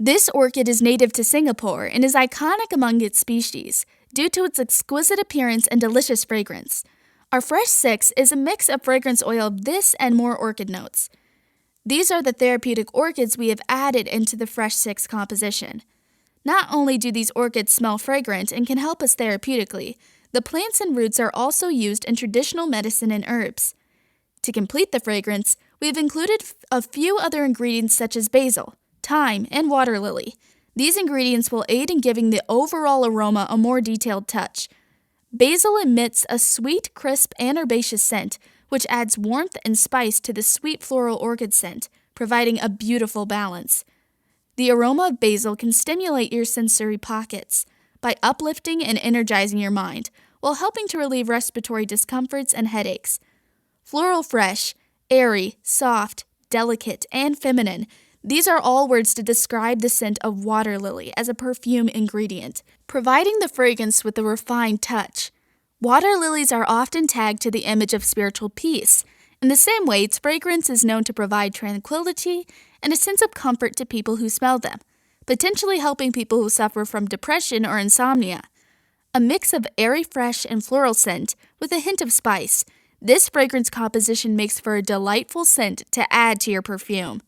This orchid is native to Singapore and is iconic among its species due to its exquisite appearance and delicious fragrance. Our Fresh 6 is a mix of fragrance oil of this and more orchid notes. These are the therapeutic orchids we have added into the Fresh 6 composition. Not only do these orchids smell fragrant and can help us therapeutically, the plants and roots are also used in traditional medicine and herbs. To complete the fragrance, we have included a few other ingredients such as basil, thyme, and water lily. These ingredients will aid in giving the overall aroma a more detailed touch. Basil emits a sweet, crisp, and herbaceous scent, which adds warmth and spice to the sweet floral orchid scent, providing a beautiful balance. The aroma of basil can stimulate your sensory pockets by uplifting and energizing your mind, while helping to relieve respiratory discomforts and headaches. Floral fresh, airy, soft, delicate, and feminine. These are all words to describe the scent of water lily as a perfume ingredient, providing the fragrance with a refined touch. Water lilies are often tagged to the image of spiritual peace. In the same way, its fragrance is known to provide tranquility and a sense of comfort to people who smell them, potentially helping people who suffer from depression or insomnia. A mix of airy fresh and floral scent with a hint of spice. This fragrance composition makes for a delightful scent to add to your perfume.